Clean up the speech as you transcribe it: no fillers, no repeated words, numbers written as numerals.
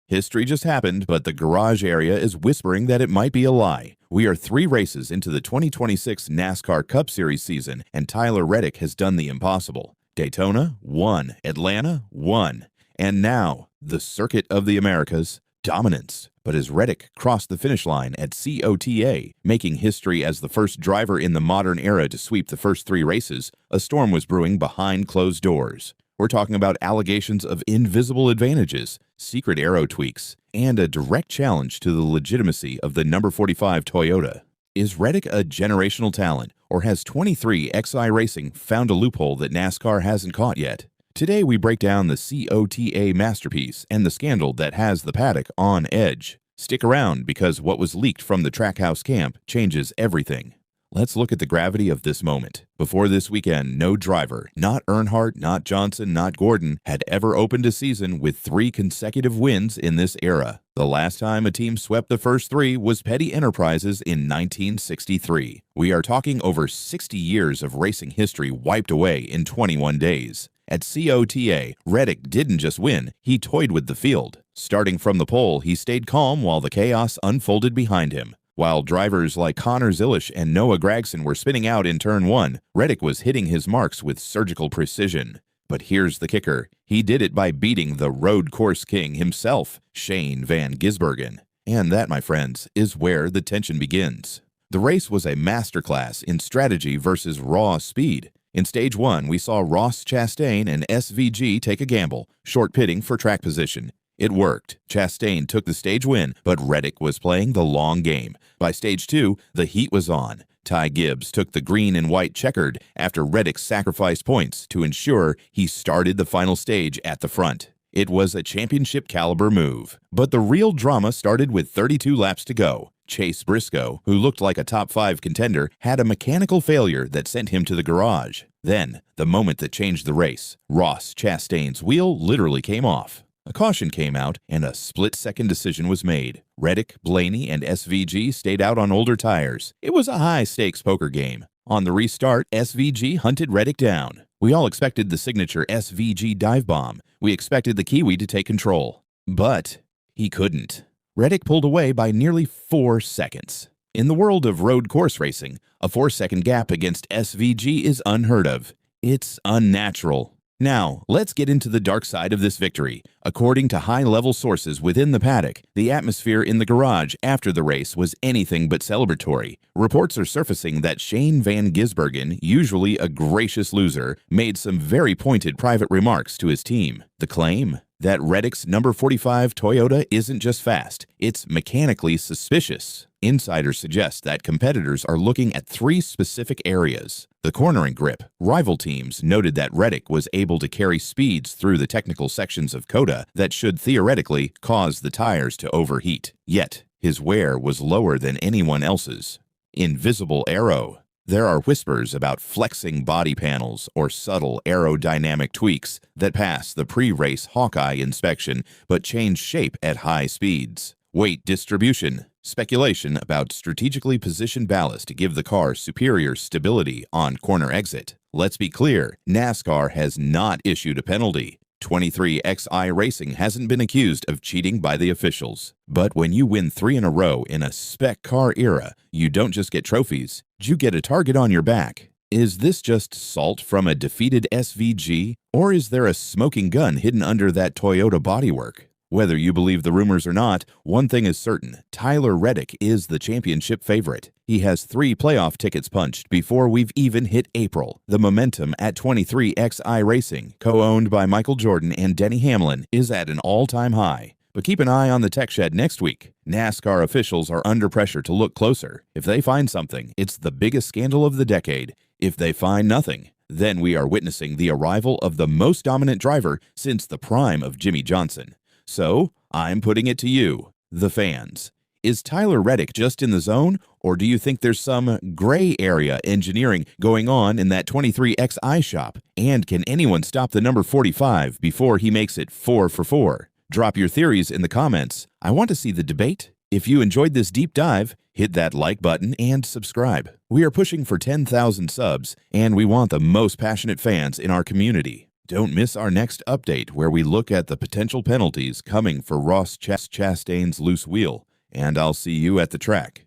History just happened, but the garage area is whispering that it might be a lie. We are 3 races into the 2026 NASCAR Cup Series season, and Tyler Reddick has done the impossible. Daytona, 1. Atlanta, 1. And now, the Circuit of the Americas, dominance. But as Reddick crossed the finish line at COTA, making history as the first driver in the modern era to sweep the first 3 races, a storm was brewing behind closed doors. We're talking about allegations of invisible advantages, secret aero tweaks, and a direct challenge to the legitimacy of the number 45 Toyota. Is Reddick a generational talent, or has 23XI Racing found a loophole that NASCAR hasn't caught yet? Today we break down the COTA masterpiece and the scandal that has the paddock on edge. Stick around because what was leaked from the Trackhouse camp changes everything. Let's look at the gravity of this moment. Before this weekend, no driver, not Earnhardt, not Johnson, not Gordon, had ever opened a season with 3 consecutive wins in this era. The last time a team swept the first 3 was Petty Enterprises in 1963. We are talking over 60 years of racing history wiped away in 21 days. At COTA, Reddick didn't just win, he toyed with the field. Starting from the pole, he stayed calm while the chaos unfolded behind him. While drivers like Connor Zilisch and Noah Gragson were spinning out in Turn 1, Reddick was hitting his marks with surgical precision. But here's the kicker. He did it by beating the road course king himself, Shane Van Gisbergen. And that, my friends, is where the tension begins. The race was a masterclass in strategy versus raw speed. In Stage 1, we saw Ross Chastain and SVG take a gamble, short pitting for track position. It worked. Chastain took the stage win, but Reddick was playing the long game. By Stage 2, the heat was on. Ty Gibbs took the green and white checkered after Reddick sacrificed points to ensure he started the final stage at the front. It was a championship-caliber move. But the real drama started with 32 laps to go. Chase Briscoe, who looked like a top 5 contender, had a mechanical failure that sent him to the garage. Then, the moment that changed the race, Ross Chastain's wheel literally came off. A caution came out, and a split-second decision was made. Reddick, Blaney, and SVG stayed out on older tires. It was a high-stakes poker game. On the restart, SVG hunted Reddick down. We all expected the signature SVG dive bomb. We expected the Kiwi to take control. But he couldn't. Reddick pulled away by nearly 4 seconds. In the world of road course racing, a 4-second gap against SVG is unheard of. It's unnatural. Now, let's get into the dark side of this victory. According to high-level sources within the paddock, the atmosphere in the garage after the race was anything but celebratory. Reports are surfacing that Shane Van Gisbergen, usually a gracious loser, made some very pointed private remarks to his team. The claim? That Reddick's number 45 Toyota isn't just fast, it's mechanically suspicious. Insiders suggest that competitors are looking at 3 specific areas. The cornering grip. Rival teams noted that Reddick was able to carry speeds through the technical sections of COTA that should theoretically cause the tires to overheat. Yet, his wear was lower than anyone else's. Invisible aero. There are whispers about flexing body panels or subtle aerodynamic tweaks that pass the pre-race Hawkeye inspection but change shape at high speeds. Weight distribution. Speculation about strategically positioned ballast to give the car superior stability on corner exit. Let's be clear, NASCAR has not issued a penalty. 23XI Racing hasn't been accused of cheating by the officials. But when you win 3 in a row in a spec car era, you don't just get trophies, you get a target on your back. Is this just salt from a defeated SVG, or is there a smoking gun hidden under that Toyota bodywork? Whether you believe the rumors or not, one thing is certain, Tyler Reddick is the championship favorite. He has 3 playoff tickets punched before we've even hit April. The momentum at 23XI Racing, co-owned by Michael Jordan and Denny Hamlin, is at an all-time high. But keep an eye on the tech shed next week. NASCAR officials are under pressure to look closer. If they find something, it's the biggest scandal of the decade. If they find nothing, then we are witnessing the arrival of the most dominant driver since the prime of Jimmy Johnson. So, I'm putting it to you, the fans. Is Tyler Reddick just in the zone, or do you think there's some gray area engineering going on in that 23XI shop? And can anyone stop the number 45 before he makes it 4 for 4? Drop your theories in the comments. I want to see the debate. If you enjoyed this deep dive, hit that like button and subscribe. We are pushing for 10,000 subs, and we want the most passionate fans in our community. Don't miss our next update where we look at the potential penalties coming for Ross Chastain's loose wheel, and I'll see you at the track.